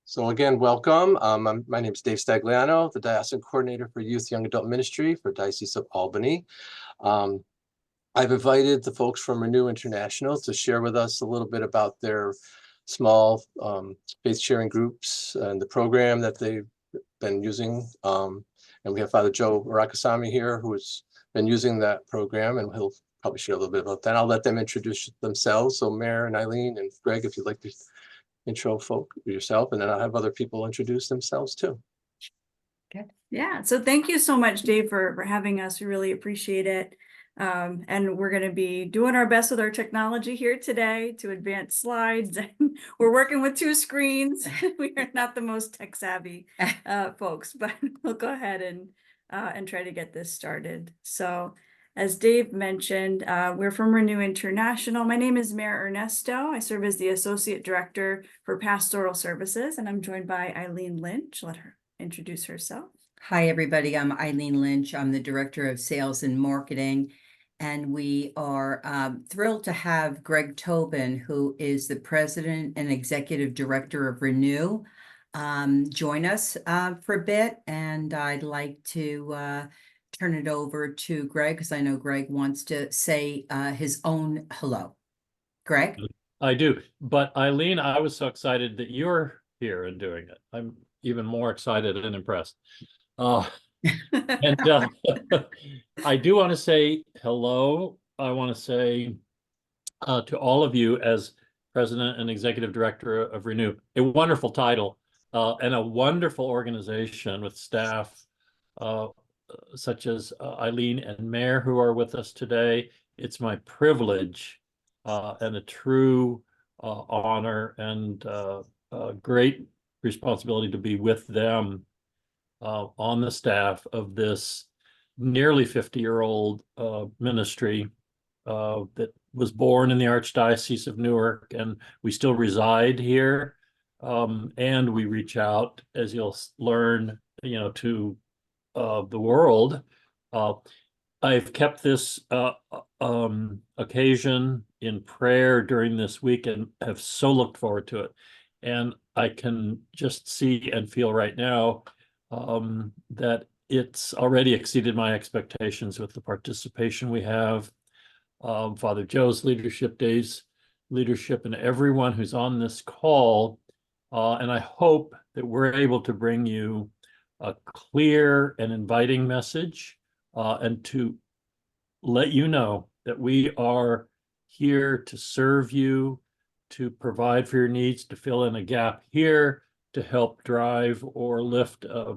So again, welcome. My name is Dave Stagliano, the Diocesan Coordinator for Youth Young Adult Ministry for Diocese of Albany. I've invited the folks from Renew International to share with us a little bit about their small faith sharing groups and the program that they've been using. And we have Father Joe Murakami here, who has been using that program, and he'll probably share a little bit about that. I'll let them introduce themselves. So Mare and Eileen and Greg, if you'd like to intro folk yourself, and then I'll have other people introduce themselves too. Good. Yeah, so thank you so much, Dave, for having us. We really appreciate it. And we're going to be doing our best with our technology here today to advance slides. We're working with 2 screens. We are not the most tech savvy folks, but we'll go ahead and try to get this started. So as Dave mentioned, we're from Renew International. My name is Mare Ernesto. I serve as the Associate Director for Pastoral Services, and I'm joined by Eileen Lynch. Let her introduce herself. Hi, everybody. I'm Eileen Lynch. I'm the Director of Sales and Marketing, and we are thrilled to have Greg Tobin, who is the President and Executive Director of Renew, join us for a bit, and I'd like to turn it over to Greg, because I know Greg wants to say his own hello. Greg? I do, but Eileen, I was so excited that you're here and doing it. I'm even more excited and impressed. And I do want to say hello. I want to say to all of you as President and Executive Director of Renew, a wonderful title and a wonderful organization with staff such as Eileen and Mare, who are with us today. It's my privilege and a true honor and great responsibility to be with them on the staff of this nearly 50-year-old ministry that was born in the Archdiocese of Newark, and we still reside here, and we reach out, as you'll learn, to the world. I've kept this occasion in prayer during this week and have so looked forward to it. And I can just see and feel right now that it's already exceeded my expectations with the participation we have, Father Joe's leadership, Dave's leadership, and everyone who's on this call. And I hope that we're able to bring you a clear and inviting message and to let you know that we are here to serve you, to provide for your needs, to fill in a gap here, to help drive or lift a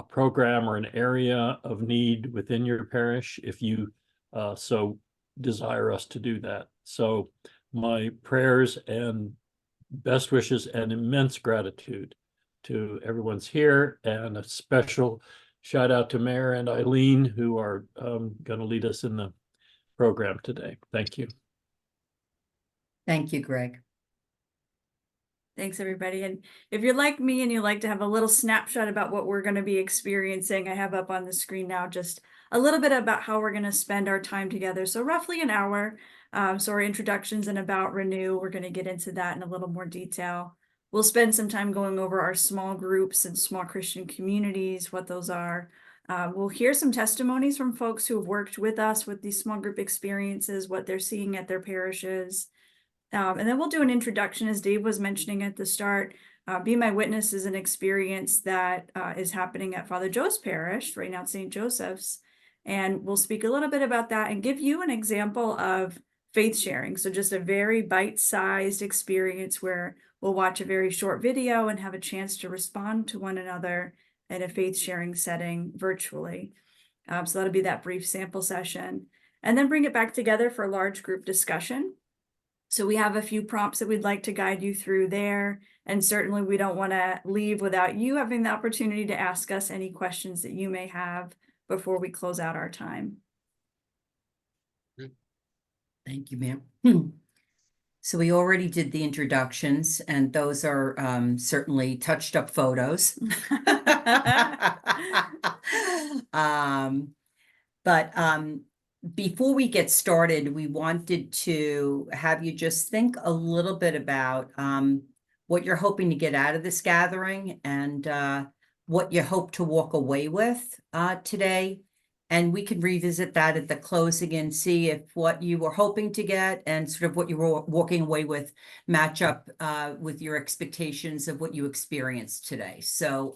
program or an area of need within your parish if you so desire us to do that. So my prayers and best wishes and immense gratitude to everyone's here, and a special shout out to Mare and Eileen, who are going to lead us in the program today. Thank you. Thank you, Greg. Thanks, everybody. And if you're like me and you like to have a little snapshot about what we're going to be experiencing, I have up on the screen now just a little bit about how we're going to spend our time together. So roughly an hour. So our introductions and about Renew, we're going to get into that in a little more detail. We'll spend some time going over our small groups and small Christian communities, what those are. We'll hear some testimonies from folks who have worked with us with these small group experiences, what they're seeing at their parishes. And then we'll do an introduction, as Dave was mentioning at the start. Be My Witness is an experience that is happening at Father Joe's parish, right now at St. Joseph's. And we'll speak a little bit about that and give you an example of faith sharing. So just a very bite-sized experience where we'll watch a very short video and have a chance to respond to one another in a faith sharing setting virtually. So that'll be that brief sample session. And then bring it back together for a large group discussion. So we have a few prompts that we'd like to guide you through there. And certainly we don't want to leave without you having the opportunity to ask us any questions that you may have before we close out our time. Thank you, ma'am. So we already did the introductions, and those are certainly touched up photos. But before we get started, we wanted to have you just think a little bit about what you're hoping to get out of this gathering, and what you hope to walk away with today. And we can revisit that at the closing and see if what you were hoping to get and sort of what you were walking away with match up with your expectations of what you experienced today. So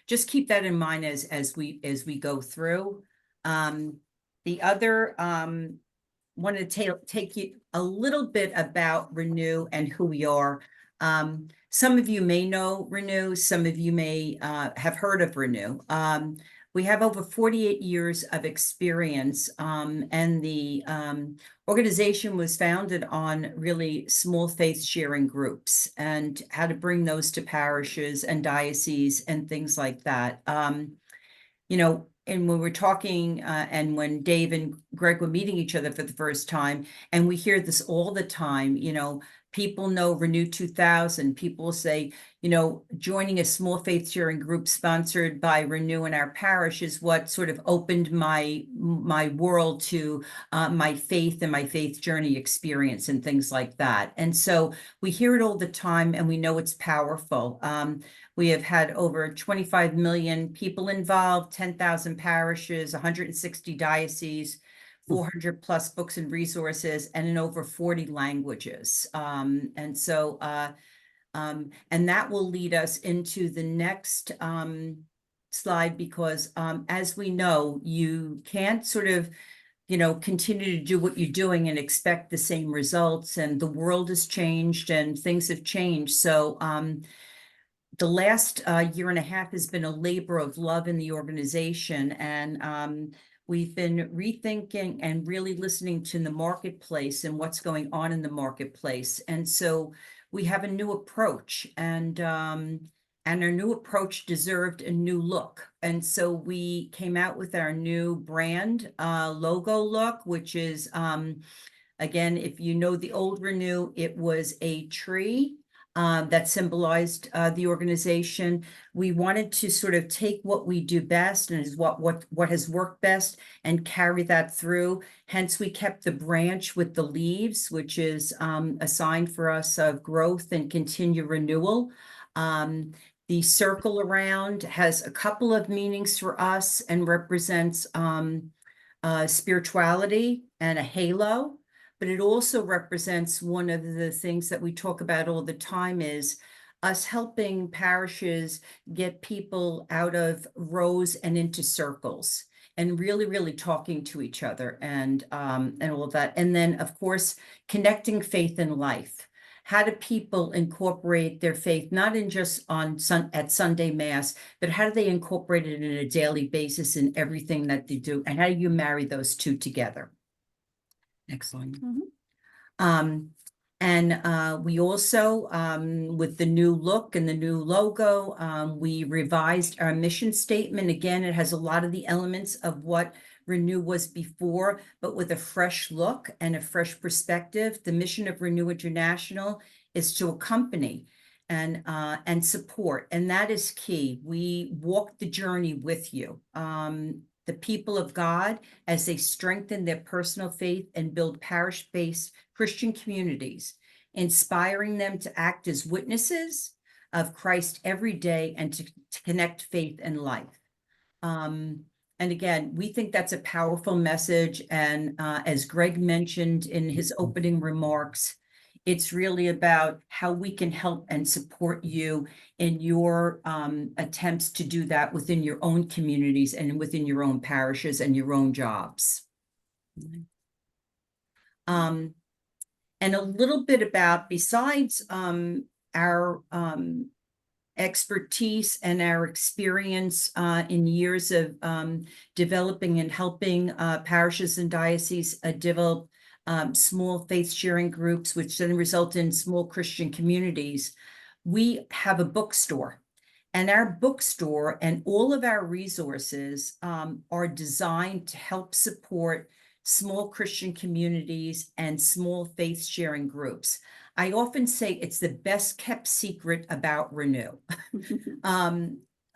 just keep that in mind as we go through. The other wanted to take you a little bit about Renew and who we are. Some of you may know Renew, some of you may have heard of Renew. We have over 48 years of experience, and the organization was founded on really small faith sharing groups and how to bring those to parishes and dioceses and things like that. You know, and when we're talking, and when Dave and Greg were meeting each other for the first time, and we hear this all the time, you know, people know Renew 2000. People say, you know, joining a small faith sharing group sponsored by Renew in our parish is what sort of opened my world to my faith and my faith journey experience and things like that. And so we hear it all the time, and we know it's powerful. We have had over 25 million people involved, 10,000 parishes, 160 dioceses, 400 plus books and resources, and in over 40 languages. And that will lead us into the next slide, because as we know, you can't sort of, you know, continue to do what you're doing and expect the same results, and the world has changed and things have changed. So the last year and a half has been a labor of love in the organization, and we've been rethinking and really listening to the marketplace and what's going on in the marketplace. And so we have a new approach, and our new approach deserved a new look. And so we came out with our new brand logo look, which is, again, if you know the old Renew, it was a tree that symbolized the organization. We wanted to sort of take what we do best and is what has worked best and carry that through. Hence, we kept the branch with the leaves, which is a sign for us of growth and continued renewal. The circle around has a couple of meanings for us and represents spirituality and a halo. But it also represents one of the things that we talk about all the time is us helping parishes get people out of rows and into circles, and really, really talking to each other and all of that. And then, of course, connecting faith and life. How do people incorporate their faith, not in just at Sunday Mass, but how do they incorporate it in a daily basis in everything that they do? And how do you marry those two together? Excellent. And we also, with the new look and the new logo, we revised our mission statement. Again, it has a lot of the elements of what Renew was before, but with a fresh look and a fresh perspective. The mission of Renew International is to accompany and support, and that is key. We walk the journey with you. The people of God, as they strengthen their personal faith and build parish-based Christian communities, inspiring them to act as witnesses of Christ every day and to connect faith and life. And again, we think that's a powerful message. And as Greg mentioned in his opening remarks, it's really about how we can help and support you in your attempts to do that within your own communities and within your own parishes and your own jobs. And a little bit about, besides our expertise and our experience in years of developing and helping parishes and dioceses develop small faith sharing groups, which then result in small Christian communities. We have a bookstore, and our bookstore and all of our resources are designed to help support small Christian communities and small faith sharing groups. I often say it's the best kept secret about Renew.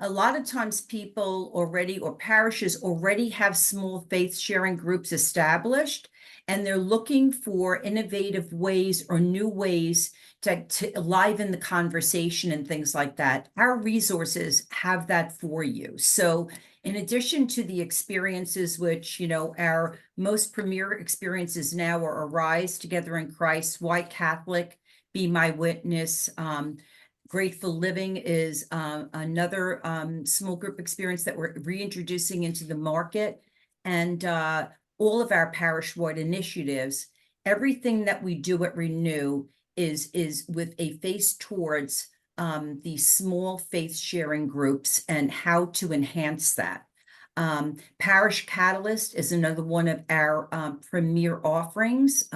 A lot of times people already, or parishes already have small faith sharing groups established, and they're looking for innovative ways or new ways to liven the conversation and things like that. Our resources have that for you. So in addition to the experiences, which, you know, our most premier experiences now are Arise Together in Christ, Why Catholic, Be My Witness. Grateful Living is another small group experience that we're reintroducing into the market. And all of our parish-wide initiatives, everything that we do at Renew is with a face towards these small faith sharing groups and how to enhance that. Parish Catalyst is another one of our premier offerings.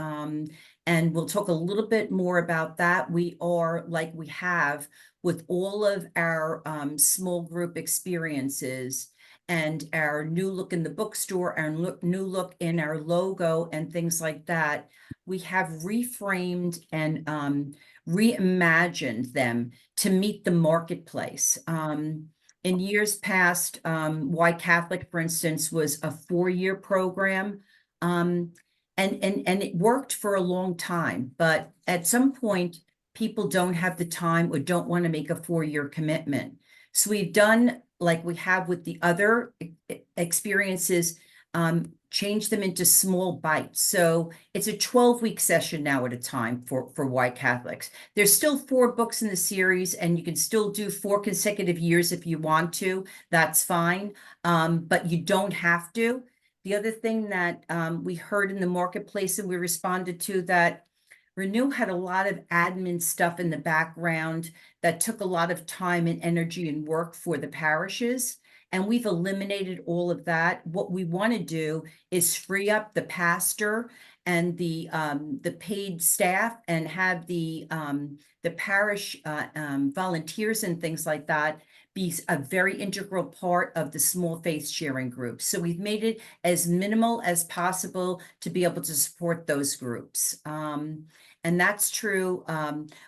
And we'll talk a little bit more about that. We are, like we have with all of our small group experiences and our new look in the bookstore, our new look in our logo and things like that, we have reframed and reimagined them to meet the marketplace. In years past, Why Catholic, for instance, was a 4-year program. And it worked for a long time, but at some point, people don't have the time or don't want to make a 4-year commitment. So we've done, like we have with the other experiences, change them into small bites. So it's a 12-week session now at a time for Why Catholics. There's still 4 books in the series, and you can still do 4 consecutive years if you want to. That's fine, but you don't have to. The other thing that we heard in the marketplace and we responded to, that Renew had a lot of admin stuff in the background that took a lot of time and energy and work for the parishes. And we've eliminated all of that. What we want to do is free up the pastor and the paid staff and have the parish volunteers and things like that be a very integral part of the small faith sharing groups. So we've made it as minimal as possible to be able to support those groups. And that's true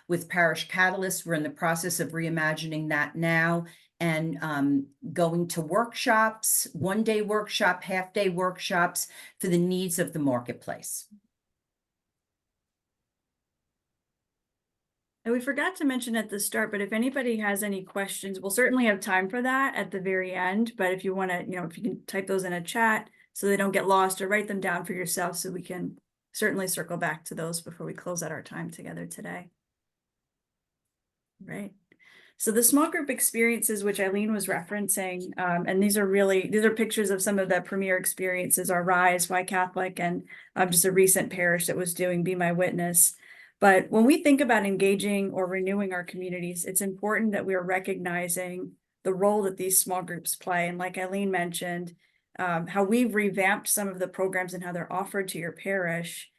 with Parish Catalyst. We're in the process of reimagining that now and going to workshops, 1-day workshop, half-day workshops for the needs of the marketplace. And we forgot to mention at the start, but if anybody has any questions, we'll certainly have time for that at the very end. But if you want to, if you can type those in a chat so they don't get lost, or write them down for yourself so we can certainly circle back to those before we close out our time together today. Right. So the small group experiences, which Eileen was referencing, and these are pictures of some of the premier experiences, our Rise, Why Catholic, and just a recent parish that was doing Be My Witness. But when we think about engaging or renewing our communities, it's important that we are recognizing the role that these small groups play. And like Eileen mentioned, how we've revamped some of the programs and how they're offered to your parish.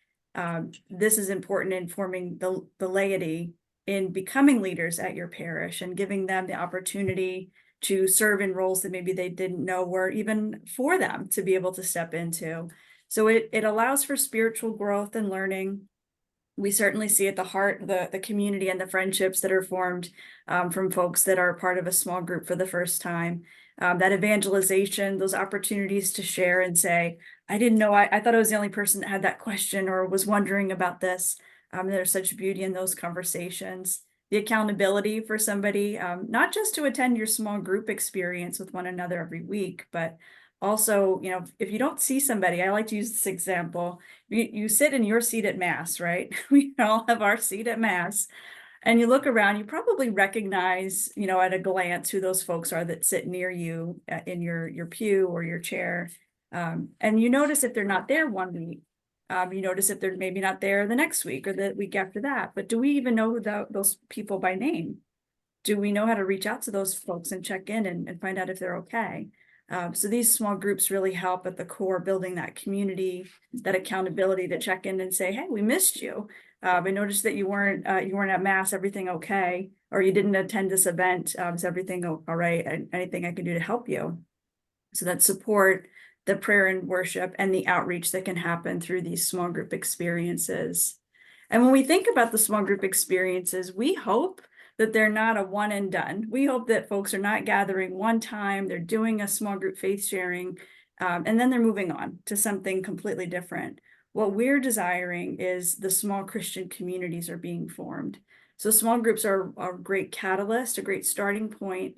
This is important in forming the laity in becoming leaders at your parish and giving them the opportunity to serve in roles that maybe they didn't know were even for them to be able to step into. So it allows for spiritual growth and learning. We certainly see at the heart the community and the friendships that are formed from folks that are part of a small group for the first time. That evangelization, those opportunities to share and say, I didn't know, I thought I was the only person that had that question or was wondering about this. There's such beauty in those conversations. The accountability for somebody, not just to attend your small group experience with one another every week, but also, if you don't see somebody, I like to use this example. You sit in your seat at Mass, right? We all have our seat at Mass. And you look around, you probably recognize, at a glance who those folks are that sit near you in your pew or your chair. And you notice if they're not there one week. You notice if they're maybe not there the next week or the week after that. But do we even know those people by name? Do we know how to reach out to those folks and check in and find out if they're okay? So these small groups really help at the core, building that community, that accountability to check in and say, hey, we missed you. I noticed that you weren't at Mass. Everything okay? Or you didn't attend this event. Is everything all right? Anything I can do to help you? So that support, the prayer and worship, and the outreach that can happen through these small group experiences. And when we think about the small group experiences, we hope that they're not a one and done. We hope that folks are not gathering one time, they're doing a small group faith sharing, and then they're moving on to something completely different. What we're desiring is the small Christian communities are being formed. So small groups are a great catalyst, a great starting point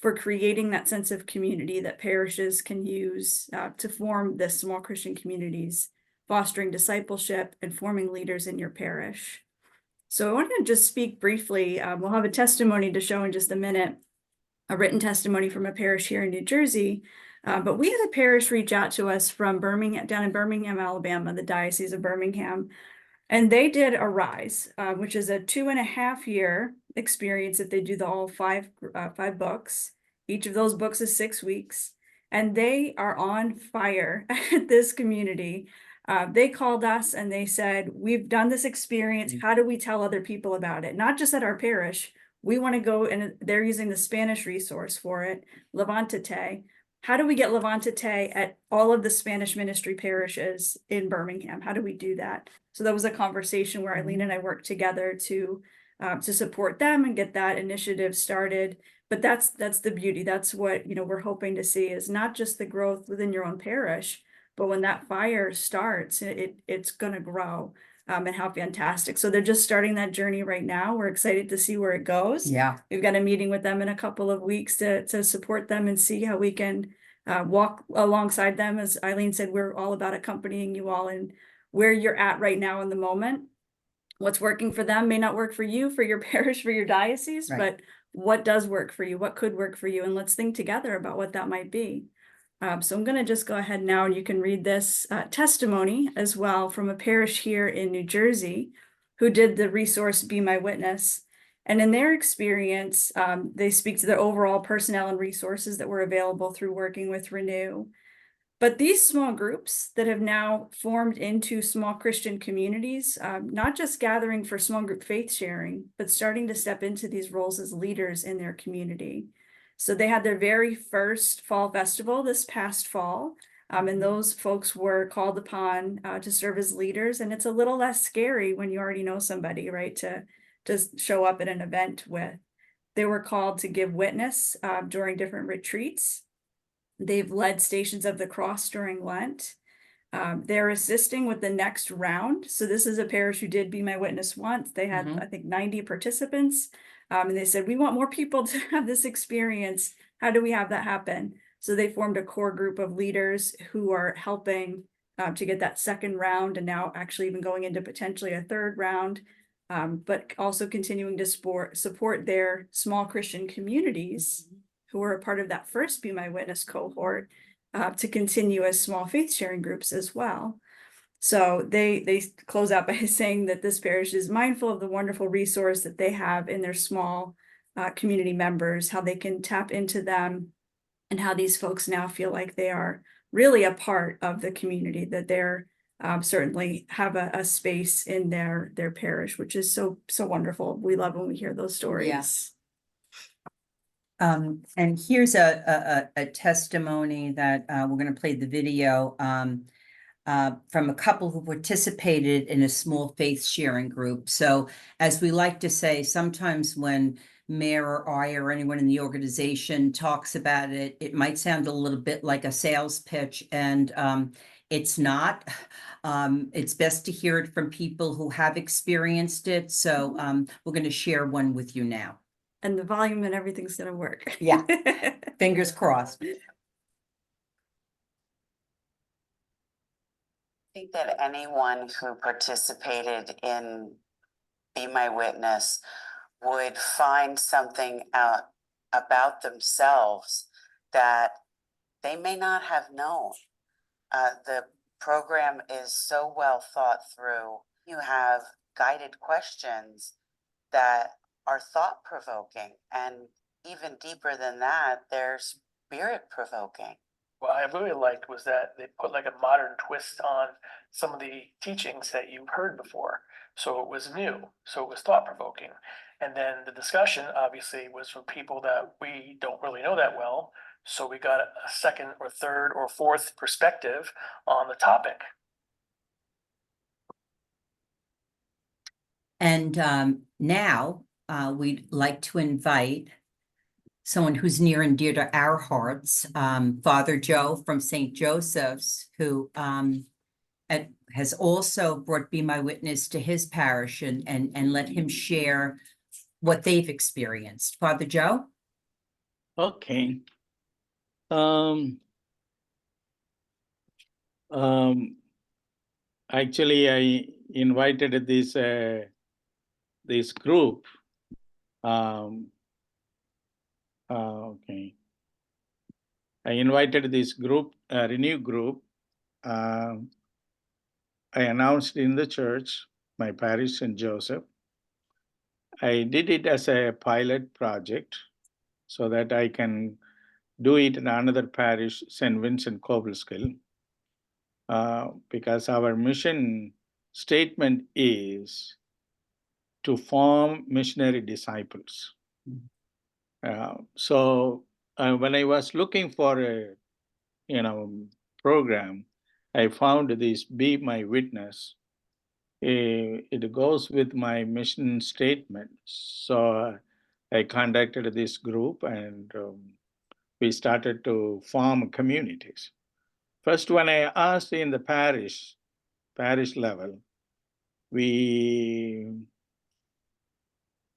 for creating that sense of community that parishes can use to form the small Christian communities, fostering discipleship and forming leaders in your parish. So I want to just speak briefly. We'll have a testimony to show in just a minute, a written testimony from a parish here in New Jersey. But we had a parish reach out to us from Birmingham, down in Birmingham, Alabama, the Diocese of Birmingham. And they did a Rise, which is a 2.5-year experience that they do all five books. Each of those books is 6 weeks. And they are on fire at this community. They called us and they said, we've done this experience. How do we tell other people about it? Not just at our parish. We want to go, and they're using the Spanish resource for it, Levantate. How do we get Levantate at all of the Spanish ministry parishes in Birmingham? How do we do that? So that was a conversation where Eileen and I worked together to support them and get that initiative started. But that's the beauty. That's what, you know, we're hoping to see, is not just the growth within your own parish, but when that fire starts, it's going to grow. And how fantastic. So they're just starting that journey right now. We're excited to see where it goes. Yeah. We've got a meeting with them in a couple of weeks to support them and see how we can walk alongside them. As Eileen said, we're all about accompanying you all in where you're at right now in the moment. What's working for them may not work for you, for your parish, for your diocese, Right. but what does work for you? What could work for you? And let's think together about what that might be. So I'm going to just go ahead now, and you can read this testimony as well from a parish here in New Jersey who did the resource Be My Witness. And in their experience, they speak to the overall personnel and resources that were available through working with Renew. But these small groups that have now formed into small Christian communities, not just gathering for small group faith sharing, but starting to step into these roles as leaders in their community. So they had their very first fall festival this past fall, and those folks were called upon to serve as leaders. And it's a little less scary when you already know somebody, right, to just show up at an event with. They were called to give witness during different retreats. They've led Stations of the Cross during Lent. They're assisting with the next round. So this is a parish who did Be My Witness once. They had, I think, 90 participants. And they said, we want more people to have this experience. How do we have that happen? So they formed a core group of leaders who are helping to get that second round, and now actually even going into potentially a third round, but also continuing to support their small Christian communities who are a part of that first Be My Witness cohort to continue as small faith sharing groups as well. So they close out by saying that this parish is mindful of the wonderful resource that they have in their small community members, how they can tap into them, and how these folks now feel like they are really a part of the community, that they're certainly have a space in their parish, which is so wonderful. We love when we hear those stories. Yes. And here's a testimony that we're going to play the video from a couple who participated in a small faith sharing group. So as we like to say, sometimes when Mayor or I or anyone in the organization talks about it, it might sound a little bit like a sales pitch, and it's not. It's best to hear it from people who have experienced it. So we're going to share one with you now. And the volume and everything's going to work. Yeah. Fingers crossed. I think that anyone who participated in Be My Witness would find something out about themselves that they may not have known. The program is so well thought through. You have guided questions that are thought-provoking, and even deeper than that, they're spirit-provoking. What I really liked was that they put like a modern twist on some of the teachings that you've heard before. So it was new, so it was thought-provoking. And then the discussion obviously was from people that we don't really know that well. So we got a second or third or fourth perspective on the topic. And now we'd like to invite someone who's near and dear to our hearts, Father Joe from St. Joseph's, who has also brought Be My Witness to his parish and let him share what they've experienced. Father Joe? Okay. Actually, I invited this group. Okay. I invited this group, Renew group. I announced in the church, my parish, St. Joseph. I did it as a pilot project so that I can do it in another parish, St. Vincent Cobleskill. Because our mission statement is to form missionary disciples. So when I was looking for a program, I found this Be My Witness. It goes with my mission statement. So I contacted this group and we started to form communities. First, when I asked in the parish level,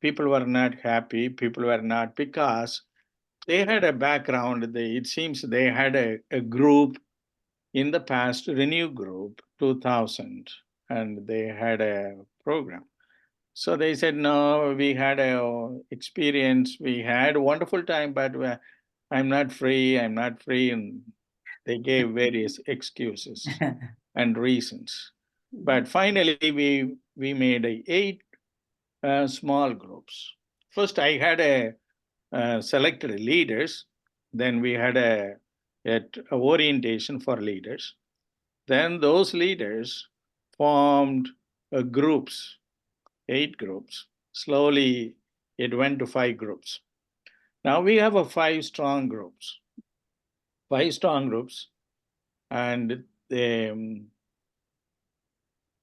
people were not happy. People were not, because they had a background. It seems they had a group in the past, Renew Group 2000, and they had a program. So they said, no, we had a experience. We had a wonderful time, but I'm not free. I'm not free. And they gave various excuses and reasons. But finally, we made 8 small groups. First, I had selected leaders. Then we had a orientation for leaders. Then those leaders formed groups, 8 groups. Slowly, it went to 5 groups. Now we have 5 strong groups. 5 strong groups, and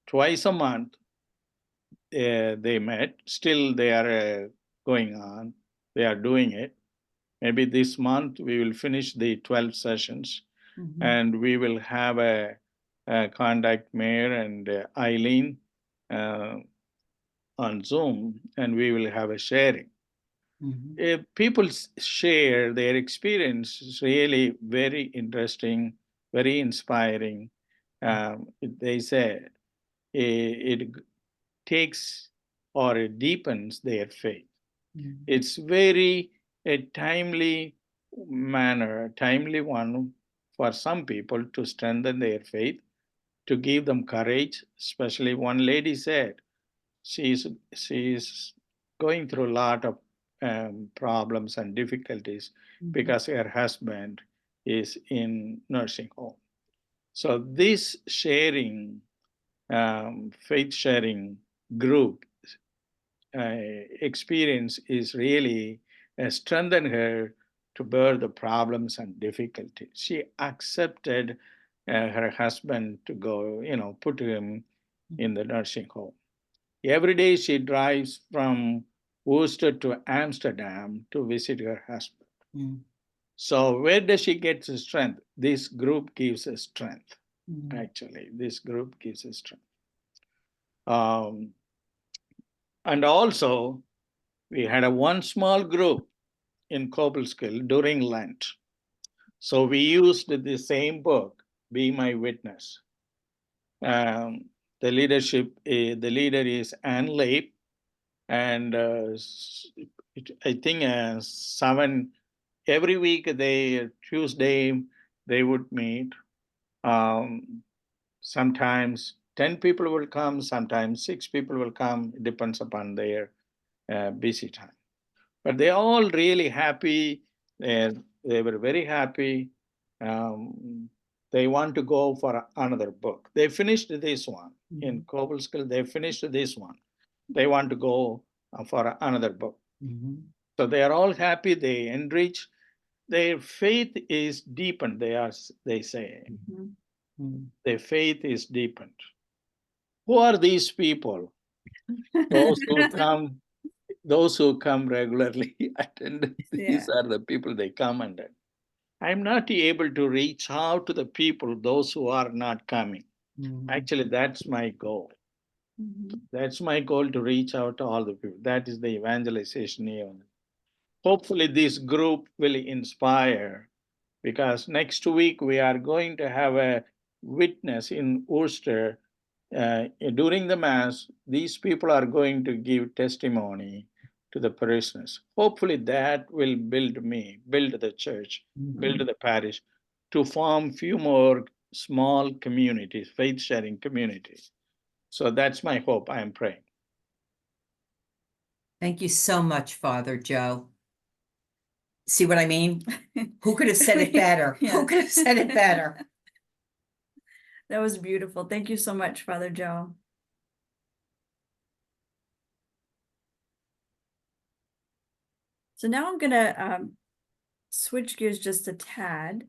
twice a month they met. Still, they are going on. They are doing it. Maybe this month we will finish the 12 sessions, and we will have a contact Mayor and Eileen on Zoom, and we will have a sharing. If people share their experience, is really very interesting, very inspiring. They say it takes or it deepens their faith. It's very a timely manner, a timely one for some people to strengthen their faith, to give them courage. Especially one lady said she's going through a lot of problems and difficulties because her husband is in nursing home. So this sharing, faith sharing group experience is really strengthened her to bear the problems and difficulties. She accepted her husband to go, put him in the nursing home. Every day she drives from Worcester to Amsterdam to visit her husband. So where does she get the strength? This group gives her strength. Actually, this group gives her strength. And also, we had one small group in Cobleskill during Lent. So we used the same book, Be My Witness. The leader is Eileen, and I think 7 every week. Tuesday they would meet. Sometimes 10 people will come, sometimes 6 people will come. It depends upon their busy time. But they're all really happy. They were very happy. They want to go for another book. They finished this one in Cobleskill. They finished this one. They want to go for another book. So they are all happy. They enrich. Their faith is deepened. They say their faith is deepened. Who are these people? Those who come those who come regularly attend. These Yeah. are the people they come and I'm not able to reach out to the people, those who are not coming. Actually, that's my goal. Mhm. That's my goal, to reach out to all the people. That is the evangelization even. Hopefully this group will inspire, because next week we are going to have a witness in Worcester. During the Mass, these people are going to give testimony to the parishioners. Hopefully that will build me, build the church, build the parish, to form few more small communities, faith-sharing communities. So that's my hope. I am praying. Thank you so much, Father Joe. See what I mean? Who could have said it better? Yeah. Who could have said it better? That was beautiful. Thank you so much, Father Joe. So now I'm gonna switch gears just a tad.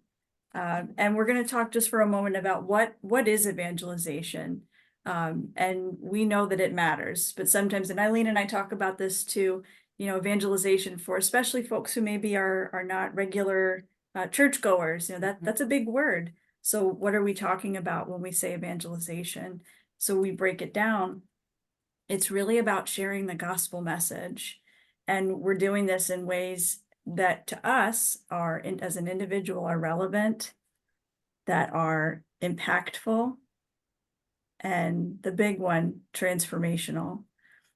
And we're going to talk just for a moment about what is evangelization. And we know that it matters, but sometimes, and Eileen and I talk about this too, you know, evangelization for especially folks who maybe are not regular churchgoers, you know, that's a big word. So what are we talking about when we say evangelization? So we break it down. It's really about sharing the gospel message. And we're doing this in ways that to us are, as an individual, are relevant, that are impactful, and the big one, transformational.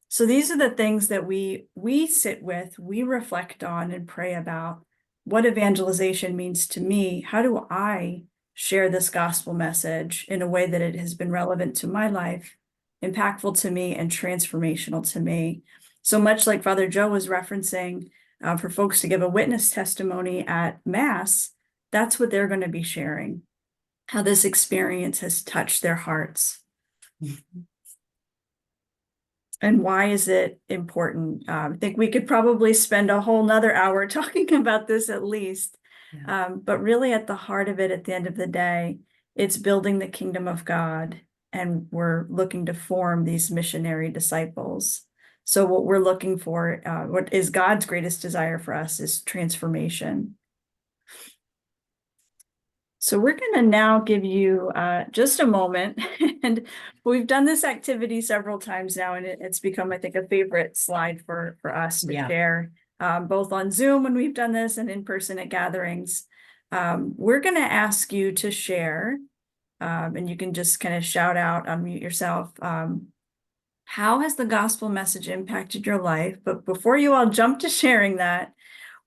So these are the things that we sit with, we reflect on and pray about. What evangelization means to me. How do I share this gospel message in a way that it has been relevant to my life, impactful to me, and transformational to me? So much like Father Joe was referencing, for folks to give a witness testimony at Mass, that's what they're going to be sharing, how this experience has touched their hearts. And why is it important? I think we could probably spend a whole nother hour talking about this at least. Yeah. But really at the heart of it, at the end of the day, it's building the kingdom of God. And we're looking to form these missionary disciples. So what we're looking for, what is God's greatest desire for us, is transformation. So we're going to now give you just a moment, and we've done this activity several times now, and it's become, I think, a favorite slide for us to share, both on Zoom when we've done this and in person at gatherings. We're going to ask you to share, and you can just kind of shout out, unmute yourself. How has the gospel message impacted your life? But before you all jump to sharing that,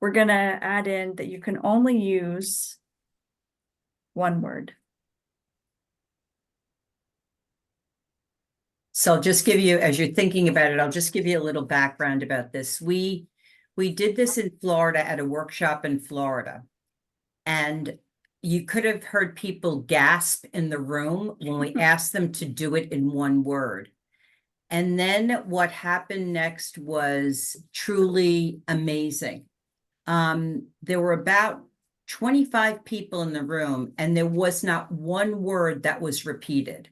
we're going to add in that you can only use one word. So I'll just give you, as you're thinking about it, I'll just give you a little background about this. We did this in Florida at a workshop in Florida. And you could have heard people gasp in the room when we asked them to do it in one word. And then what happened next was truly amazing. There were about 25 people in the room, and there was not one word that was repeated.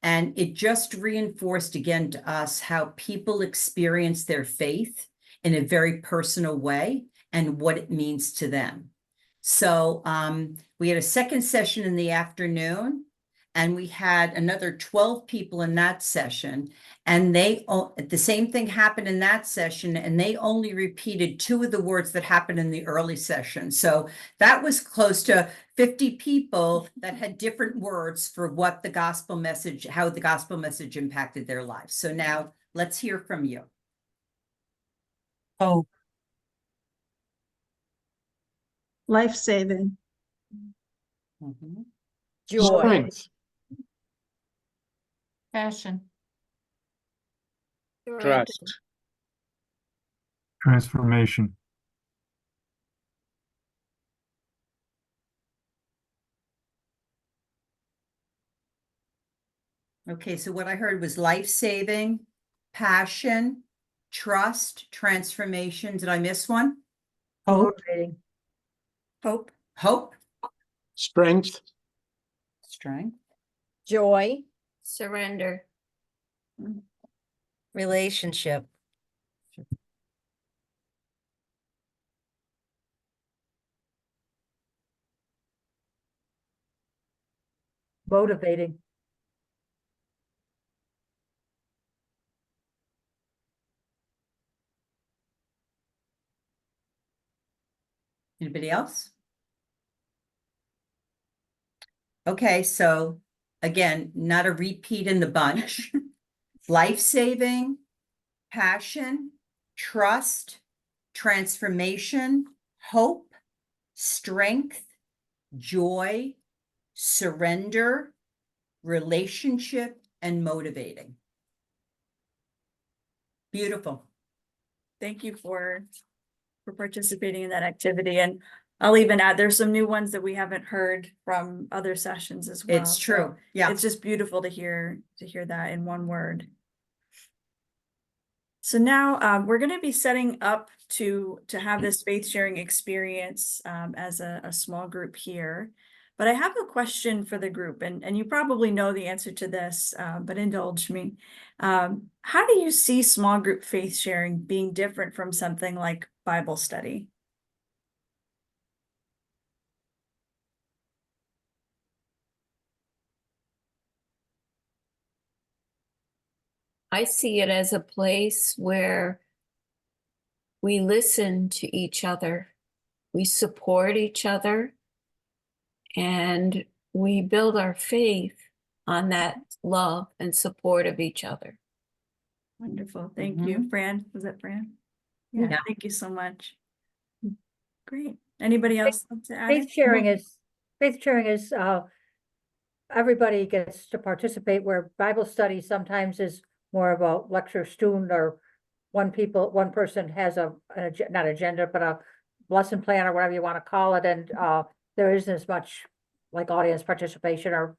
And it just reinforced again to us how people experience their faith in a very personal way and what it means to them. So we had a second session in the afternoon, and we had another 12 people in that session, and the same thing happened in that session, and they only repeated 2 of the words that happened in the early session. So that was close to 50 people that had different words for what the gospel message, how the gospel message impacted their lives. So now let's hear from you. Hope. Life-saving. Joy. Strength. Passion. Trust. Transformation. Okay, so what I heard was life-saving, passion, trust, transformation. Did I miss one? Hope. Hope. Hope. Strength. Strength. Joy, surrender, relationship, motivating. Anybody else? Okay, so again, not a repeat in the bunch. Life-saving, passion, trust, transformation, hope, strength, joy, surrender, relationship, and motivating. Beautiful. Thank you for participating in that activity. And I'll even add, there's some new ones that we haven't heard from other sessions as well. It's true. So Yeah. it's just beautiful to hear that in one word. So now we're going to be setting up to have this faith sharing experience as a small group here. But I have a question for the group, and you probably know the answer to this, but indulge me. How do you see small group faith sharing being different from something like Bible study? I see it as a place where we listen to each other, we support each other, and we build our faith on that love and support of each other. Wonderful. Thank you. Fran, was that Fran? Yeah, Yeah. thank you so much. Great. Anybody else want to add? Faith sharing is everybody gets to participate, where Bible study sometimes is more of a lecture student, or one person has not agenda, but a lesson plan or whatever you want to call it. And there isn't as much like audience participation, or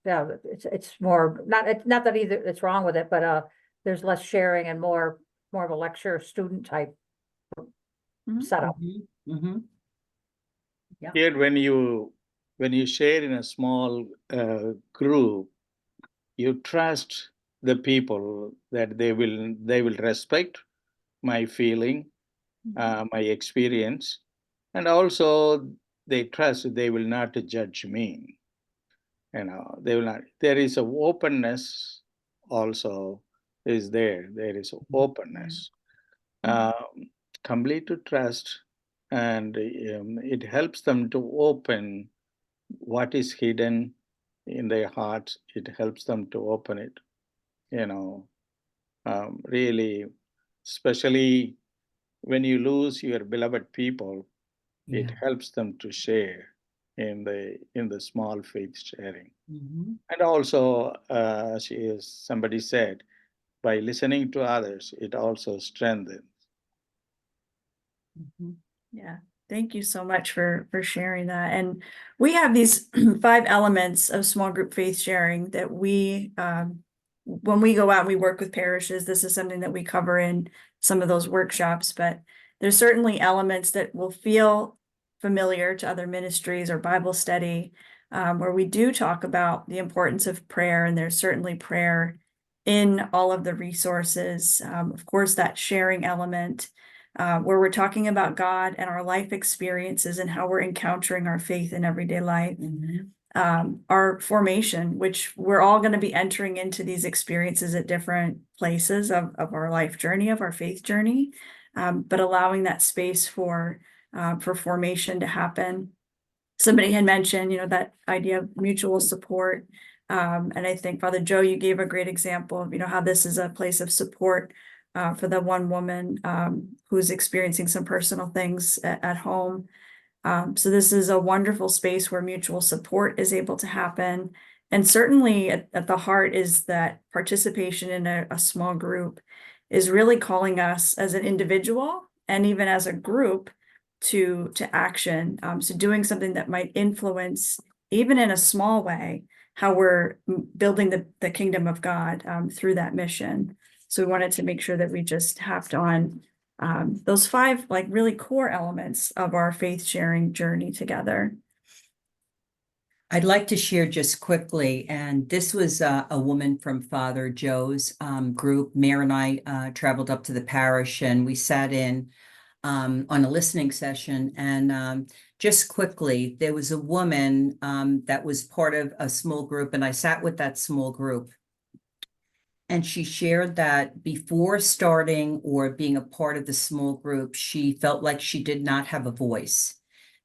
it's more not that either it's wrong with it, but there's less sharing and more of a lecture student type setup. Yeah. Here, when you share in a small group, you trust the people that they will respect my feeling, my experience, and also they trust they will not judge me. They will not. There is a openness also is there. There is openness, complete trust, and it helps them to open what is hidden in their hearts. It helps them to open it. Really, especially when you lose your beloved people, it helps them to share in the small faith sharing. And also, as somebody said, by listening to others, it also strengthens. Yeah, thank you so much for sharing that. And we have these 5 elements of small group faith sharing that we, when we go out and we work with parishes, this is something that we cover in some of those workshops, but there's certainly elements that will feel familiar to other ministries or Bible study, where we do talk about the importance of prayer, and there's certainly prayer in all of the resources. Of course, that sharing element, where we're talking about God and our life experiences and how we're encountering our faith in everyday life. Our formation, which we're all going to be entering into these experiences at different places of our life journey, of our faith journey, but allowing that space for formation to happen. Somebody had mentioned, that idea of mutual support. And I think, Father Joe, you gave a great example of, how this is a place of support for the one woman who's experiencing some personal things at home. So this is a wonderful space where mutual support is able to happen. And certainly at the heart is that participation in a small group is really calling us as an individual and even as a group to action. So doing something that might influence, even in a small way, how we're building the kingdom of God through that mission. So we wanted to make sure that we just tapped on those 5 really core elements of our faith sharing journey together. I'd like to share just quickly, and this was a woman from Father Joe's group. Mare and I traveled up to the parish, and we sat in on a listening session, and just quickly, there was a woman that was part of a small group, and I sat with that small group. And she shared that before starting or being a part of the small group, she felt like she did not have a voice.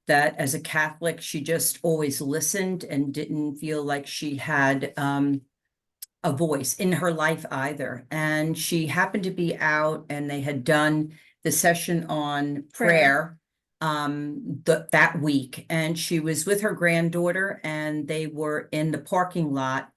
That as a Catholic, she just always listened and didn't feel like she had a voice in her life either. And she happened to be out, and they had done the session on prayer that week. And she was with her granddaughter, and they were in the parking lot.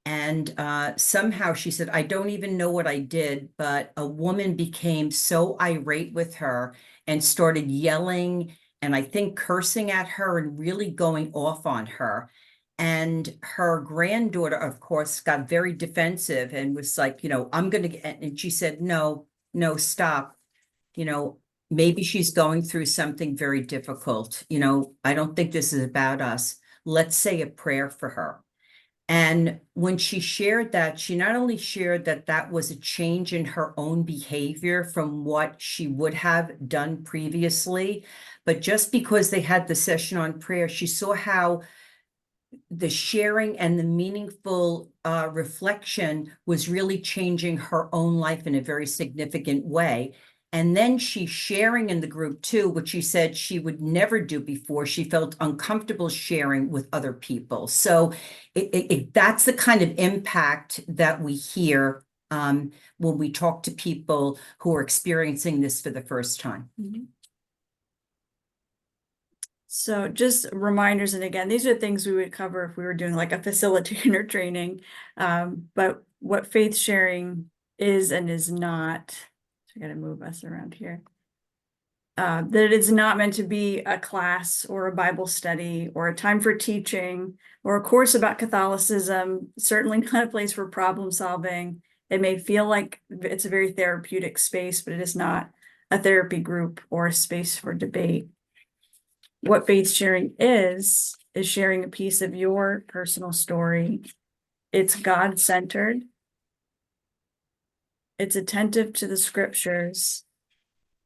And somehow she said, I don't even know what I did, but a woman became so irate with her and started yelling and I think cursing at her and really going off on her. And her granddaughter, of course, got very defensive and was like, I'm going to get, and she said, no, stop. Maybe she's going through something very difficult. I don't think this is about us. Let's say a prayer for her. And when she shared that, she not only shared that that was a change in her own behavior from what she would have done previously, but just because they had the session on prayer, she saw how the sharing and the meaningful reflection was really changing her own life in a very significant way. And then she's sharing in the group too, which she said she would never do before. She felt uncomfortable sharing with other people. So that's the kind of impact that we hear when we talk to people who are experiencing this for the first time. Mm-hmm. So just reminders, and again, these are things we would cover if we were doing like a facilitator training. But what faith sharing is and is not, I gotta move us around here. That it is not meant to be a class or a Bible study or a time for teaching or a course about Catholicism, certainly not a place for problem solving. It may feel like it's a very therapeutic space, but it is not a therapy group or a space for debate. What faith sharing is sharing a piece of your personal story. It's God-centered. It's attentive to the scriptures.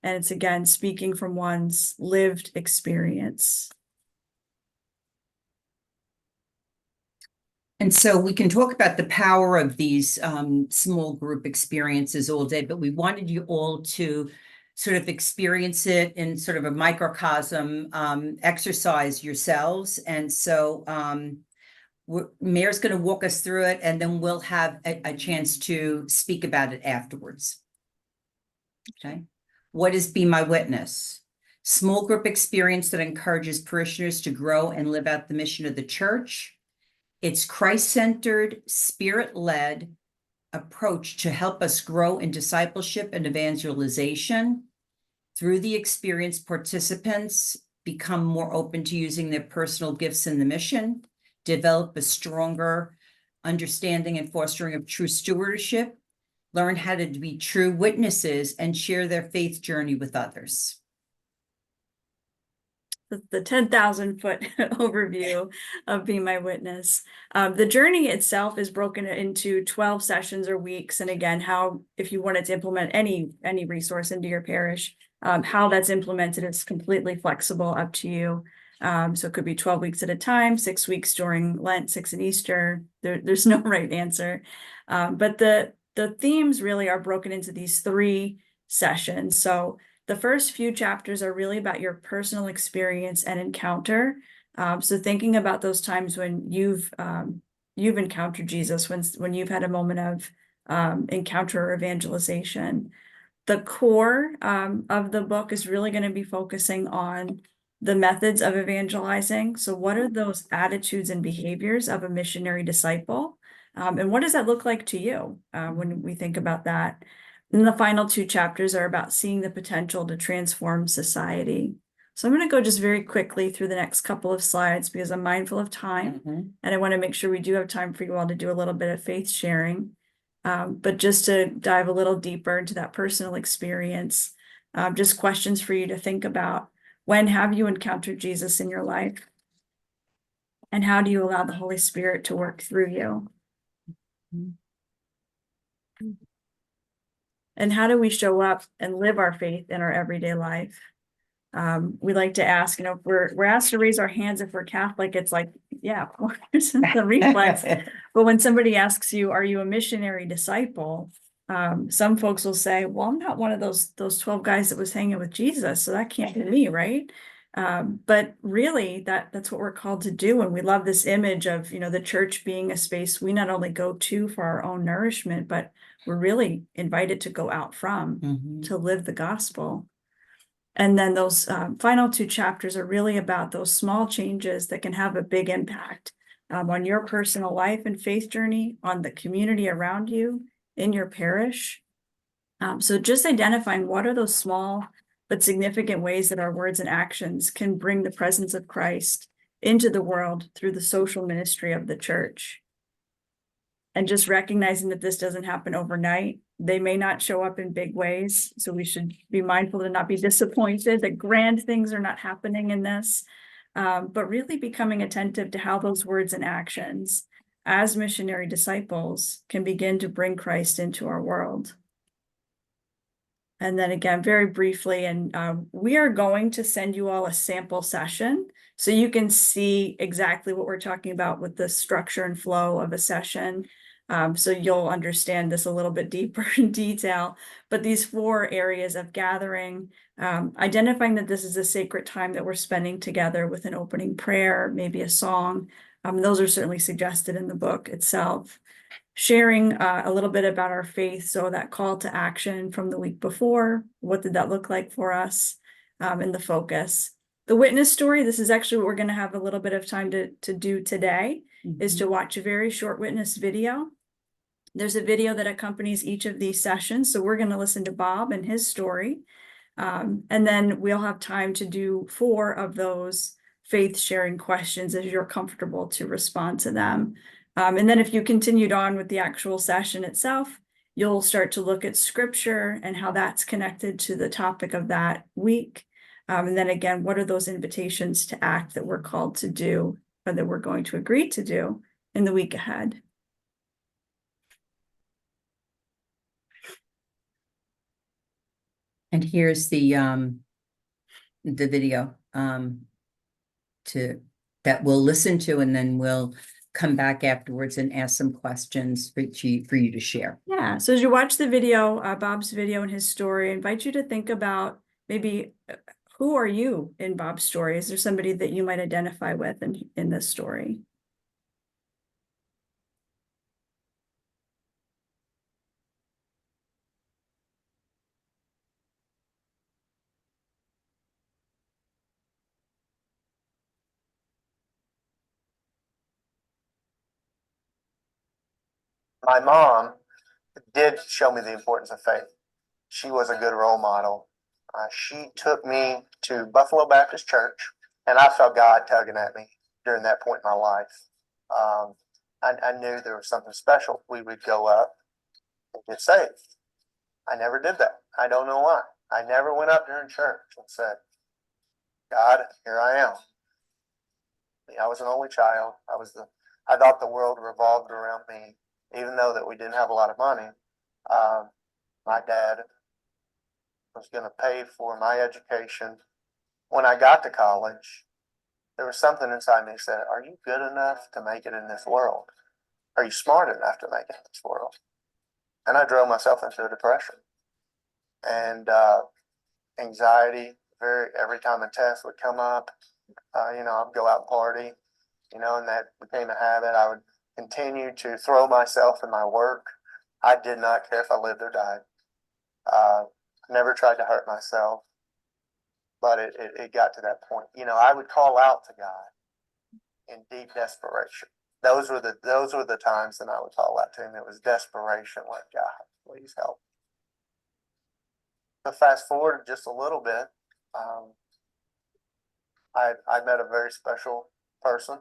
And it's, again, speaking from one's lived experience. And so we can talk about the power of these small group experiences all day, but we wanted you all to sort of experience it in sort of a microcosm exercise yourselves. And so Mare's going to walk us through it, and then we'll have a chance to speak about it afterwards. Okay. What is Be My Witness? Small group experience that encourages parishioners to grow and live out the mission of the church. It's Christ-centered, spirit-led approach to help us grow in discipleship and evangelization. Through the experience, participants become more open to using their personal gifts in the mission, develop a stronger understanding and fostering of true stewardship, learn how to be true witnesses, and share their faith journey with others. The 10,000 foot overview of Be My Witness. The journey itself is broken into 12 sessions or weeks. And again, how, if you wanted to implement any resource into your parish, how that's implemented is completely flexible, up to you. So it could be 12 weeks at a time, 6 weeks during Lent, 6 at Easter. There's no right answer. But the themes really are broken into these 3 sessions. So the first few chapters are really about your personal experience and encounter. So thinking about those times when you've encountered Jesus, when you've had a moment of encounter or evangelization. The core of the book is really going to be focusing on the methods of evangelizing. So what are those attitudes and behaviors of a missionary disciple? And what does that look like to you when we think about that? And the final 2 chapters are about seeing the potential to transform society. So I'm going to go just very quickly through the next couple of slides because I'm mindful of time. And I want to make sure we do have time for you all to do a little bit of faith sharing. But just to dive a little deeper into that personal experience, just questions for you to think about. When have you encountered Jesus in your life? And how do you allow the Holy Spirit to work through you? And how do we show up and live our faith in our everyday life? We like to ask, if we're asked to raise our hands if we're Catholic, it's like, yeah, of course, the reflex. But when somebody asks you, are you a missionary disciple? Some folks will say, well, I'm not one of those 12 guys that was hanging with Jesus, so that can't be me, right? But really that's what we're called to do. And we love this image of, the church being a space we not only go to for our own nourishment, but we're really invited to go out from, to live the gospel. And then those final 2 chapters are really about those small changes that can have a big impact on your personal life and faith journey, on the community around you, in your parish. So just identifying what are those small but significant ways that our words and actions can bring the presence of Christ into the world through the social ministry of the church. And just recognizing that this doesn't happen overnight. They may not show up in big ways, so we should be mindful to not be disappointed that grand things are not happening in this, but really becoming attentive to how those words and actions as missionary disciples can begin to bring Christ into our world. And then again, very briefly, and we are going to send you all a sample session so you can see exactly what we're talking about with the structure and flow of a session. So you'll understand this a little bit deeper in detail, but these 4 areas of gathering, identifying that this is a sacred time that we're spending together with an opening prayer, maybe a song. Those are certainly suggested in the book itself. Sharing a little bit about our faith, so that call to action from the week before, what did that look like for us, and the focus. The witness story, this is actually what we're going to have a little bit of time to do today, is to watch a very short witness video. There's a video that accompanies each of these sessions, so we're going to listen to Bob and his story, and then we'll have time to do 4 of those faith sharing questions as you're comfortable to respond to them. And then if you continued on with the actual session itself, you'll start to look at scripture and how that's connected to the topic of that week. And then again, what are those invitations to act that we're called to do, or that we're going to agree to do in the week ahead? And here's the video that we'll listen to, and then we'll come back afterwards and ask some questions for you to share. Yeah, so as you watch the video, Bob's video and his story, I invite you to think about maybe who are you in Bob's story? Is there somebody that you might identify with in this story? My mom did show me the importance of faith. She was a good role model. She took me to Buffalo Baptist Church, and I felt God tugging at me during that point in my life. I knew there was something special. We would go up and get saved. I never did that. I don't know why. I never went up during church and said, God, here I am. I was an only child. I thought the world revolved around me, even though that we didn't have a lot of money. My dad was going to pay for my education. When I got to college, there was something inside me that said, are you good enough to make it in this world? Are you smart enough to make it in this world? And I drove myself into a depression. And anxiety, every time a test would come up, I'd go out and party, and that became a habit. I would continue to throw myself in my work. I did not care if I lived or died. Never tried to hurt myself, but it got to that point. I would call out to God in deep desperation. Those were the times that I would call out to him. It was desperation, like, God, please help. So fast forward just a little bit, I met a very special person.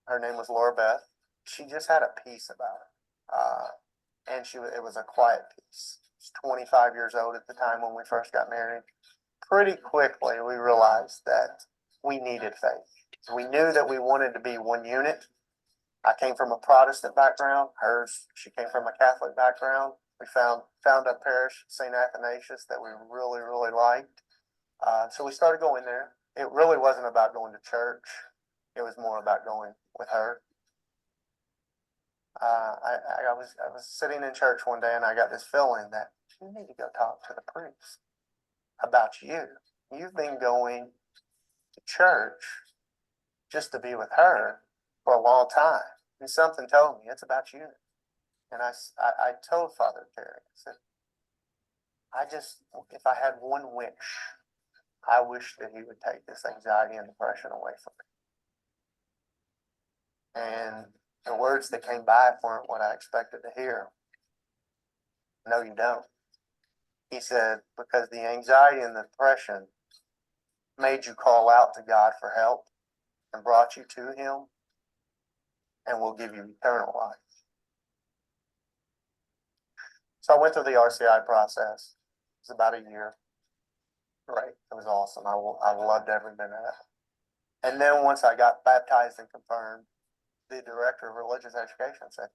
Her name was Laura Beth. She just had a peace about her, and it was a quiet peace. She was 25 years old at the time when we first got married. Pretty quickly, we realized that we needed faith. We knew that we wanted to be one unit. I came from a Protestant background. She came from a Catholic background. We found a parish, St. Athanasius, that we really, really liked. So we started going there. It really wasn't about going to church. It was more about going with her. I was sitting in church one day and I got this feeling that you need to go talk to the priest about you. You've been going to church just to be with her for a long time. And something told me it's about you. And I told Father Terry, I said, if I had one wish, I wish that he would take this anxiety and depression away from me. And the words that came back weren't what I expected to hear. No, you don't. He said, because the anxiety and the depression made you call out to God for help and brought you to him, and will give you eternal life. So I went through the RCI process. It was about a year. Great. It was awesome. I loved every minute of it. And then once I got baptized and confirmed, the director of religious education said,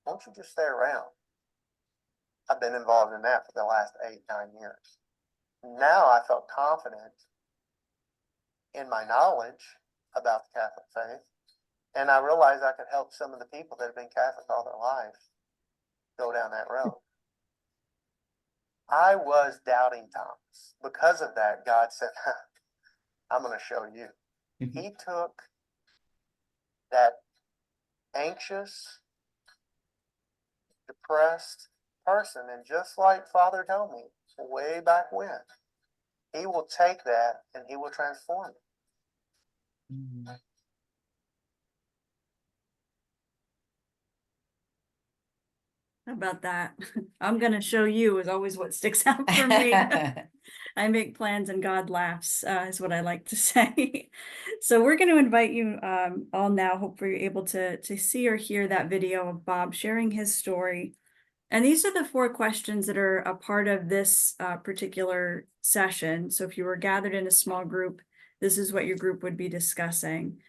why don't you just stay around? I've been involved in that for the last 8-9 years. Now I felt confident in my knowledge about the Catholic faith, and I realized I could help some of the people that have been Catholic all their life go down that road. I was doubting Thomas. Because of that, God said, I'm going to show you. He took that anxious, depressed person, and just like Father told me way back when, he will take that and he will transform it. Mm-hmm. How about that? I'm going to show you is always what sticks out for me. I make plans and God laughs, is what I like to say. So we're going to invite you all now. Hopefully you're able to see or hear that video of Bob sharing his story. And these are the 4 questions that are a part of this particular session. So if you were gathered in a small group, this is what your group would be discussing.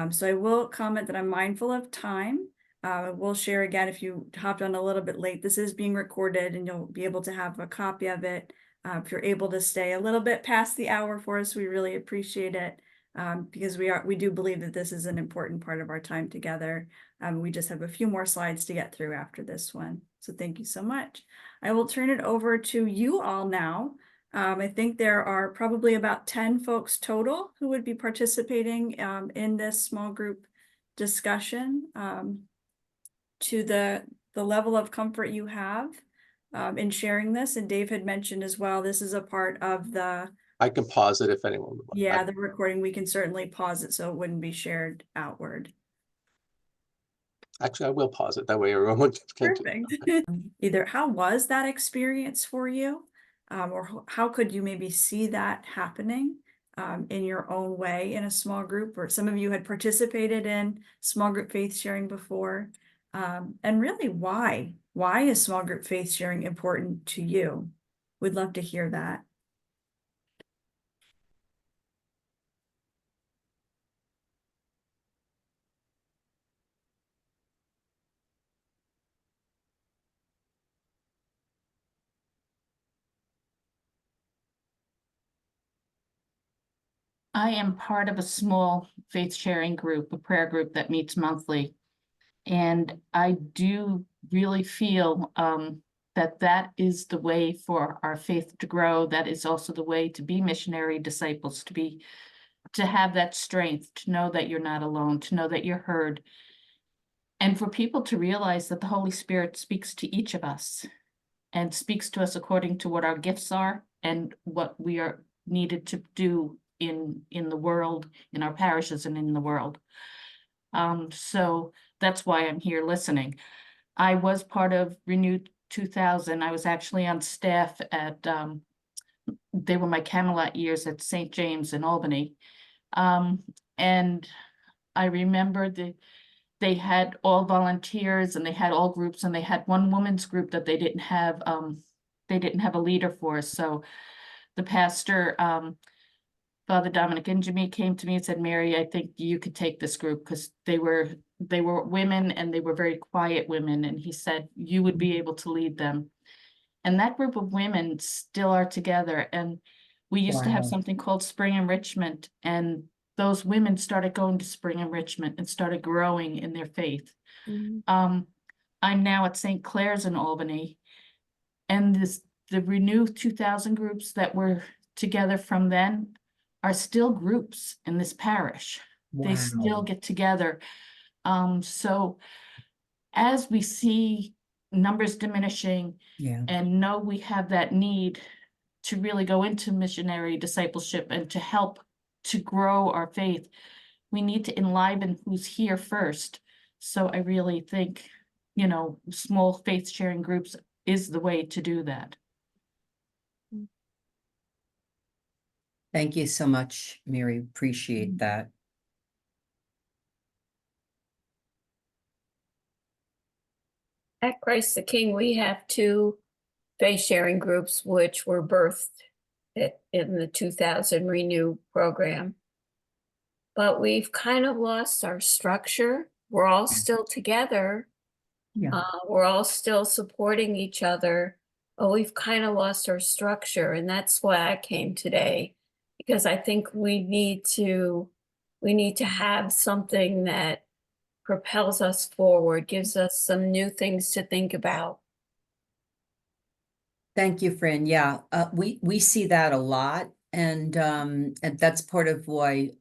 So I will comment that I'm mindful of time. We'll share again, if you hopped on a little bit late, this is being recorded and you'll be able to have a copy of it. If you're able to stay a little bit past the hour for us, we really appreciate it, because we do believe that this is an important part of our time together. We just have a few more slides to get through after this one. So thank you so much. I will turn it over to you all now. I think there are probably about 10 folks total who would be participating in this small group discussion. To the level of comfort you have in sharing this. And Dave had mentioned as well, this is a part of the... I can pause it if anyone would like. Yeah, the recording, we can certainly pause it so it wouldn't be shared outward. Actually, I will pause it. That way everyone can. Perfect. Either how was that experience for you? Or how could you maybe see that happening in your own way in a small group? Or some of you had participated in small group faith sharing before. And really, why? Why is small group faith sharing important to you? We'd love to hear that. I am part of a small faith sharing group, a prayer group that meets monthly. And I do really feel that is the way for our faith to grow. That is also the way to be missionary disciples, to have that strength, to know that you're not alone, to know that you're heard. And for people to realize that the Holy Spirit speaks to each of us and speaks to us according to what our gifts are and what we are needed to do in the world, in our parishes and in the world. So that's why I'm here listening. I was part of Renewed 2000. I was actually on staff at, they were my Camelot years at St. James in Albany. And I remember they had all volunteers and they had all groups, and they had one women's group that they didn't have a leader for. So the pastor, Father Dominic Injemy, came to me and said, "Mary, I think you could take this group," because they were women and they were very quiet women. And he said, "You would be able to lead them." And that group of women still are together. And We used to have Wow. something called spring enrichment, and those women started going to spring enrichment and started growing in their faith. I'm now at St. Clair's in Albany, and the Renew 2000 groups that were together from then are still groups in this parish. They still Wow. get together. So as we see numbers diminishing Yeah. and know we have that need to really go into missionary discipleship and to help to grow our faith, we need to enliven who's here first. So I really think, you know, small faith sharing groups is the way to do that. Thank you so much, Mary. Appreciate that. At Christ the King, we have 2 faith sharing groups which were birthed in the 2000 Renew program. But we've kind of lost our structure. We're all still together. Yeah. We're all still supporting each other, but we've kind of lost our structure. And that's why I came today, because I think we need to have something that propels us forward, gives us some new things to think about. Thank you, Fran. Yeah, we see that a lot, and that's part of why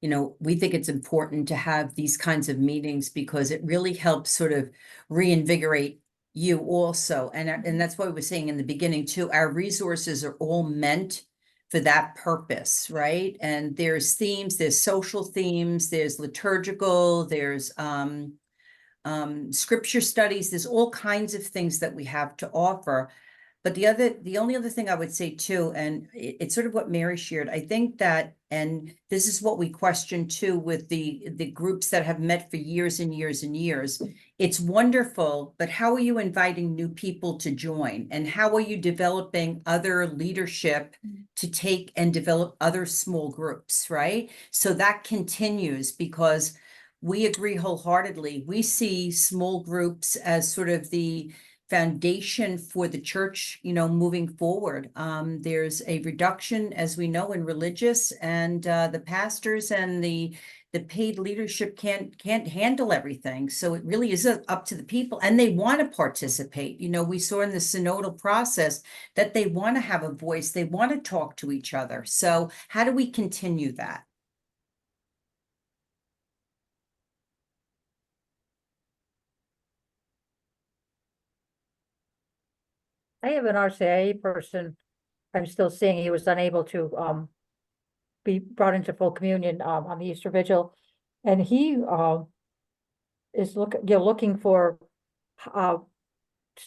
you know, we think it's important to have these kinds of meetings, because it really helps sort of reinvigorate you also, and that's what we were saying in the beginning too. Our resources are all meant for that purpose, right? And there's themes, there's social themes, there's liturgical, there's scripture studies, there's all kinds of things that we have to offer. But the only other thing I would say too, and it's sort of what Mary shared, I think that, and this is what we question too with the groups that have met for years and years and years. It's wonderful, but how are you inviting new people to join? And how are you developing other leadership to take and develop other small groups, right? So that continues, because we agree wholeheartedly. We see small groups as sort of the foundation for the church, you know, moving forward. There's a reduction, as we know, in religious, and the pastors and the paid leadership can't handle everything. So it really is up to the people, and they want to participate. You know, we saw in the synodal process that they want to have a voice, they want to talk to each other. So how do we continue that? I have an RCIA person, I'm still seeing, he was unable to be brought into full communion on the Easter Vigil. And he is looking for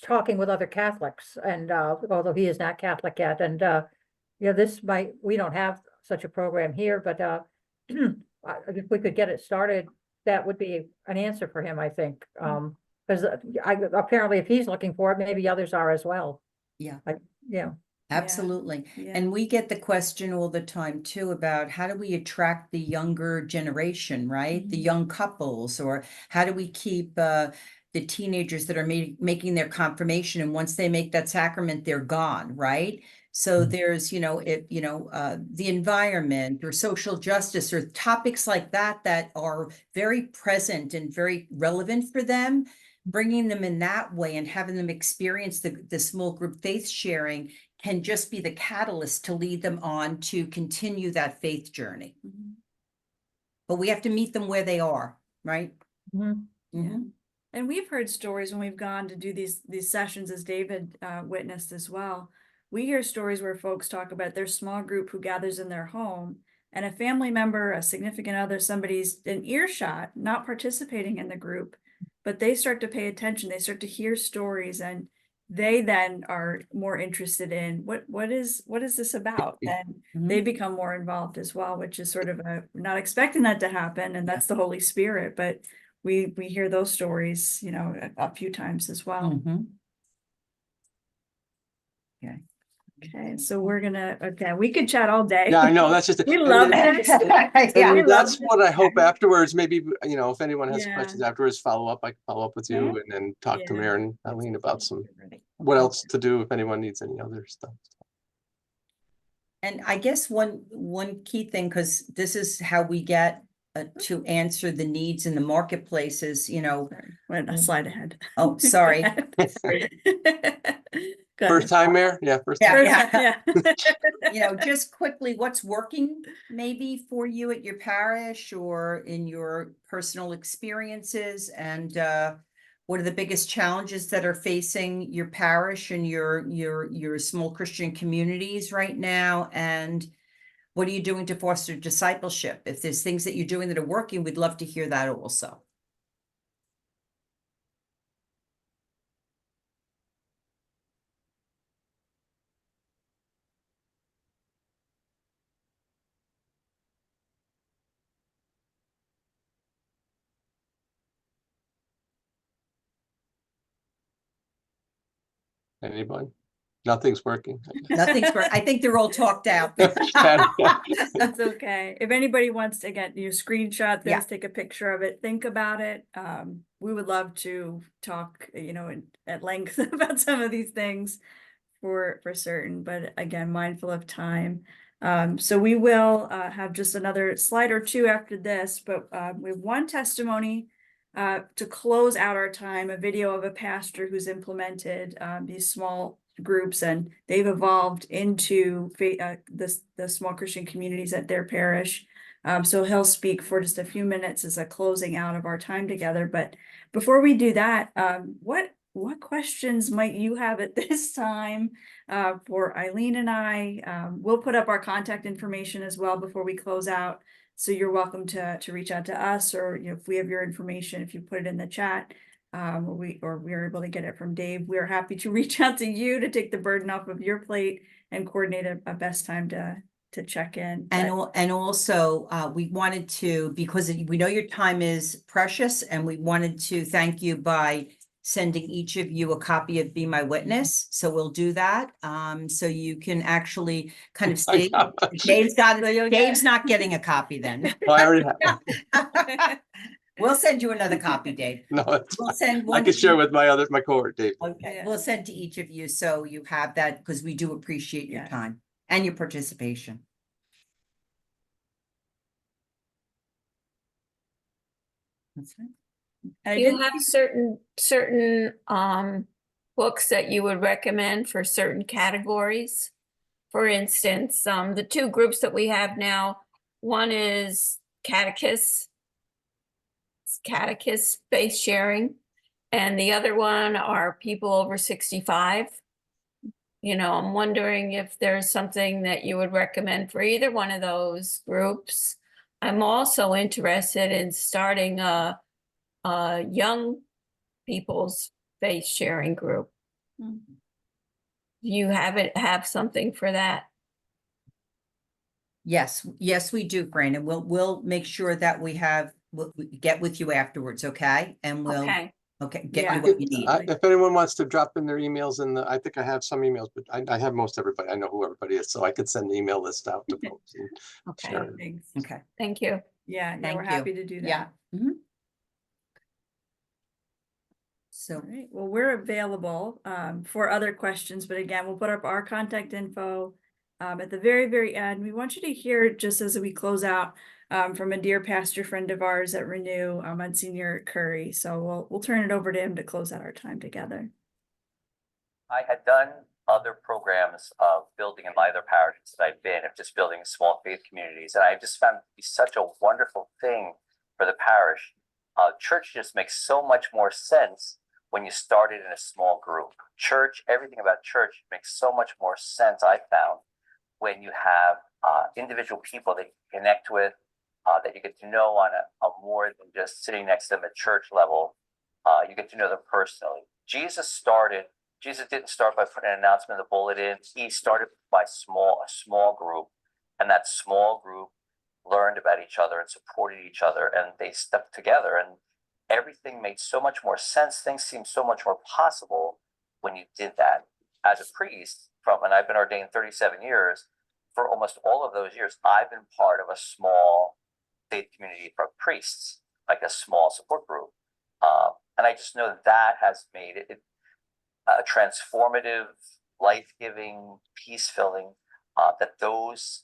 talking with other Catholics, and although he is not Catholic yet, and we don't have such a program here, but if we could get it started, that would be an answer for him, I think. Because apparently if he's looking for it, maybe others are as well. Yeah. Yeah. Absolutely. Yeah. And we get the question all the time too about how do we attract the younger generation, right? The young couples, or how do we keep the teenagers that are making their confirmation, and once they make that sacrament, they're gone, right? So there's, you know, the environment or social justice or topics like that that are very present and very relevant for them. Bringing them in that way and having them experience the small group faith sharing can just be the catalyst to lead them on to continue that faith journey. But we have to meet them where they are, right? Yeah. And we've heard stories when we've gone to do these sessions, as David witnessed as well. We hear stories where folks talk about their small group who gathers in their home, and a family member, a significant other, somebody's in earshot, not participating in the group, but they start to pay attention, they start to hear stories, and they then are more interested in what is this about? And they become more involved as well, which is sort of not expecting that to happen, and that's the Holy Spirit, but we hear those stories, you know, a few times as well. Okay, so we're gonna, we could chat all day. Yeah, I know, that's just. We love it. And that's what I hope afterwards, maybe, you know, if anyone has Yeah. questions afterwards, I can follow up with you, and then talk to Yeah. Mare and Eileen about what else to do if anyone needs any other stuff. And I guess one key thing, because this is how we get to answer the needs in the marketplaces, you know. Sorry, went a slide ahead. Oh, sorry. Go First ahead. time, Mayor? Yeah, first Yeah, time. First, yeah. You know, just quickly, what's working maybe for you at your parish or in your personal experiences? And what are the biggest challenges that are facing your parish and your small Christian communities right now? And what are you doing to foster discipleship? If there's things that you're doing that are working, we'd love to hear that also. Anybody? Nothing's working. Nothing's, I think they're all talked out. That's okay. If anybody wants to get you screenshot this, Yeah. take a picture of it, think about it. We would love to talk, you know, at length about some of these things for certain, but again, mindful of time. So we will have just another slide or two after this, but we have one testimony to close out our time, a video of a pastor who's implemented these small groups, and they've evolved into the small Christian communities at their parish. So he'll speak for just a few minutes as a closing out of our time together. But before we do that, what questions might you have at this time for Eileen and I? We'll put up our contact information as well before we close out. So you're welcome to reach out to us, or you know, if we have your information, if you put it in the chat, or we are able to get it from Dave, we are happy to reach out to you to take the burden off of your plate and coordinate a best time to check in. And also, we wanted to, because we know your time is precious, and we wanted to thank you by sending each of you a copy of Be My Witness. So we'll do that. So you can actually kind of see. Dave's not getting a copy then. Oh, I already have. We'll send you another copy, Dave. No, it's We'll fine. send I one. can to share each- with my cohort, Dave. Okay, Yeah. we'll send to each of you so you have that, because we do appreciate your Yes. time and your participation. That's right. And I You did have certain books that you would recommend for certain categories? For instance, the two groups that we have now, one is catechist faith sharing, and the other one are people over 65. You know, I'm wondering if there's something that you would recommend for either one of those groups. I'm also interested in starting a young people's faith sharing group. You have something for that? Yes, we do, Brandon. We'll make sure that we'll get with you afterwards, okay? And we'll, Okay, get Yeah. you what you need. If anyone wants to drop in their emails, I think I have some emails, but I have most everybody. I know who everybody is, so I could send the email list out to folks. And okay, share it. Thanks. Okay, thank you. Yeah, Thank we're you. happy to do that. yeah. Mhm. So, All right, well, we're available for other questions, but again, we'll put up our contact info at the very, very end. We want you to hear, just as we close out, from a dear pastor friend of ours at Renew, Monsignor Curry. So we'll turn it over to him to close out our time together. I had done other programs of building in my other parishes that I've been, of just building small faith communities. And I just found it to be such a wonderful thing for the parish. Church just makes so much more sense when you start it in a small group. Church, everything about church makes so much more sense, I found, when you have individual people that you connect with, that you get to know on a more than just sitting next to them at church level. You get to know them personally. Jesus didn't start by putting an announcement in the bulletin. He started by a small group, and that small group learned about each other and supported each other, and they stepped together, and everything made so much more sense. Things seemed so much more possible when you did that. As a priest, and I've been ordained 37 years, for almost all of those years, I've been part of a small faith community for priests, like a small support group. And I just know that has made it a transformative, life-giving, peace-filling that those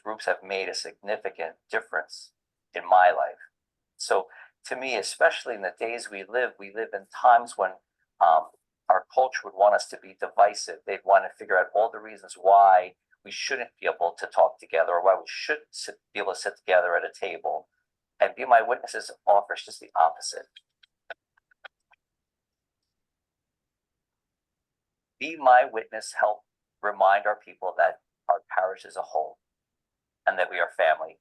groups have made a significant difference in my life. So to me, especially in the days we live in times when our culture would want us to be divisive. They'd want to figure out all the reasons why we shouldn't be able to talk together, or why we shouldn't be able to sit together at a table. And Be My Witnesses offers just the opposite. Be My Witness help remind our people that our parish is a whole and that we are family.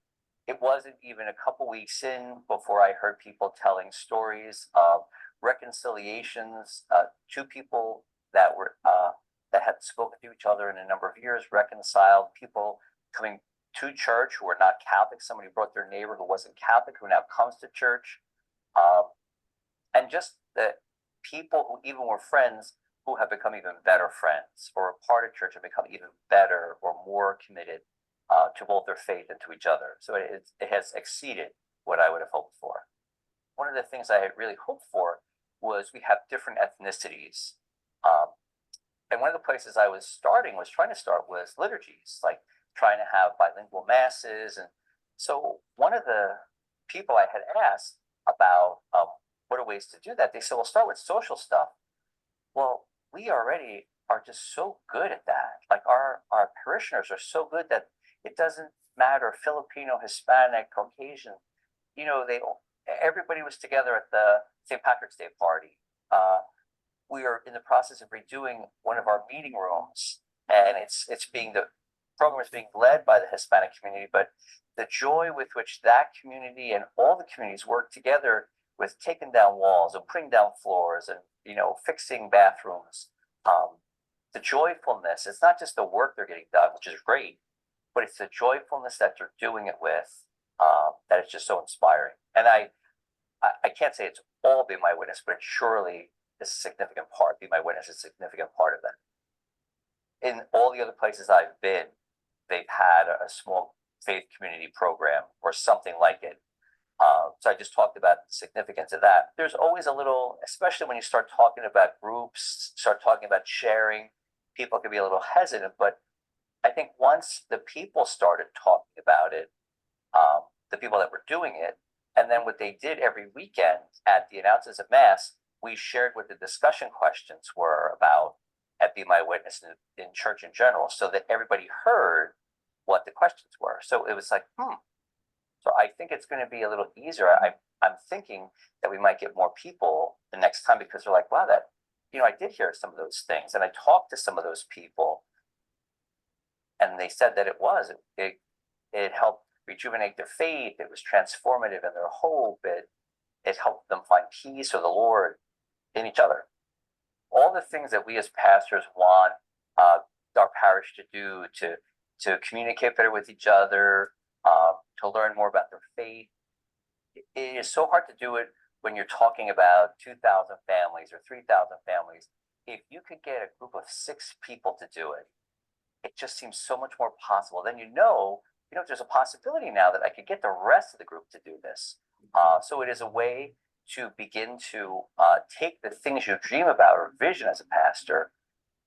It wasn't even a couple weeks in before I heard people telling stories of reconciliations, two people that had spoken to each other in a number of years, reconciled, people coming to church who were not Catholic, somebody brought their neighbor who wasn't Catholic who now comes to church, and just the people who even were friends who have become even better friends, or a part of church and become even better or more committed to both their faith and to each other. So it has exceeded what I would have hoped for. One of the things I had really hoped for was we have different ethnicities. And one of the places I was trying to start was liturgies, like trying to have bilingual masses. And so one of the people I had asked about what are ways to do that, they said, well, start with social stuff. Well, we already are just so good at that. Like our parishioners are so good that it doesn't matter, Filipino, Hispanic, Caucasian, everybody was together at the St. Patrick's Day party. We are in the process of redoing one of our meeting rooms, and the program is being led by the Hispanic community, but the joy with which that community and all the communities work together with taking down walls and putting down floors and, fixing bathrooms, the joyfulness, it's not just the work they're getting done, which is great, but it's the joyfulness that they're doing it with, that is just so inspiring. And I can't say it's all Be My Witness, but it surely is a significant part. Be My Witness is a significant part of that. In all the other places I've been, they've had a small faith community program or something like it. So I just talked about the significance of that. There's always a little, especially when you start talking about groups, start talking about sharing, people can be a little hesitant, but I think once the people started talking about it, the people that were doing it, and then what they did every weekend at the announcements of Mass, we shared what the discussion questions were about at Be My Witness in church in general, so that everybody heard what the questions were. So it was like, So I think it's going to be a little easier. I'm thinking that we might get more people the next time, because they're like, wow, I did hear some of those things, and I talked to some of those people, and they said that it helped rejuvenate their faith. It was transformative in their hope. It helped them find peace with the Lord in each other. All the things that we as pastors want our parish to do, to communicate better with each other, to learn more about their faith. It is so hard to do it when you're talking about 2,000 families or 3,000 families. If you could get a group of 6 people to do it, it just seems so much more possible. Then there's a possibility now that I could get the rest of the group to do this. So it is a way to begin to take the things you dream about or vision as a pastor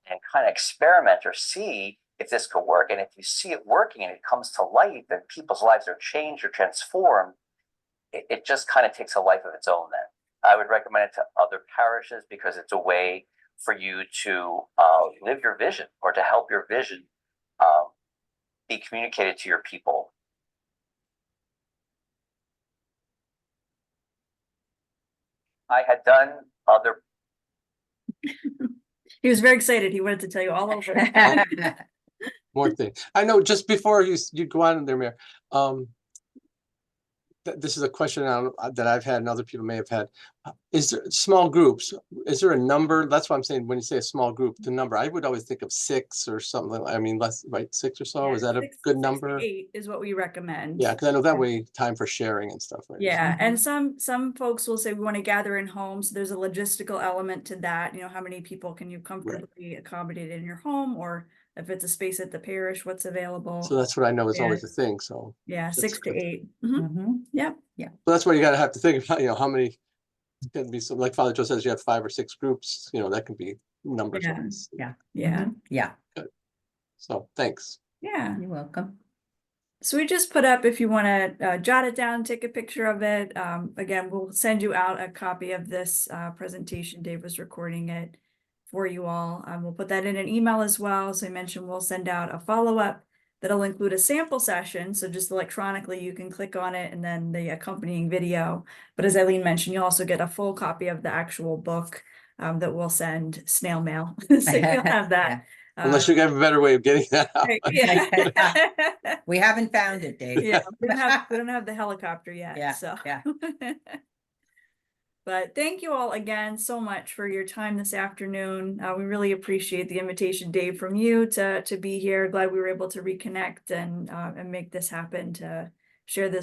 and kind of experiment or see if this could work. And if you see it working and it comes to life and people's lives are changed or transformed, it just kind of takes a life of its own then. I would recommend it to other parishes because it's a way for you to live your vision, or to help your vision be communicated to your people. I had done other. He was very excited. He wanted to tell you all over it. More thing. I know, just before you go on there, Mayor, this is a question that I've had and other people may have had. Is there small groups? Is there a number? That's what I'm saying. When you say a small group, the number, I would always think of 6 or something. I mean, less, right? 6 or so. Yeah, Is that a 6 good to number? 8 is what we recommend. Yeah, because I know that way time for sharing and stuff, right? Yeah, and some folks will say we want to gather in homes. So there's a logistical element to that. How many people can you comfortably accommodate in your home, or if it's a space at the parish, what's available? So that's what I know is Yeah. always a thing. So Yeah, 6 to good. 8. Yep. So that's why you got to have to think about, how many can be. So like Father Joe says, you have 5 or 6 groups. That can be numbers. Yeah. Always. Yeah. Yeah. Good. So thanks. Yeah. You're welcome. So we just put up, if you want to jot it down, take a picture of it. Again, we'll send you out a copy of this presentation. Dave was recording it for you all. We'll put that in an email as well. As I mentioned, we'll send out a follow-up that'll include a sample session. So just electronically, you can click on it and then the accompanying video. But as Eileen mentioned, you'll also get a full copy of the actual book that we'll send snail mail. So you'll have that. Unless you have a better way of getting that out. Right, yeah. We haven't found it, Dave. Yeah, we don't have the helicopter yet, Yeah, so. yeah. But thank you all again so much for your time this afternoon. We really appreciate the invitation, Dave, from you to be here. Glad we were able to reconnect and make this happen, to share this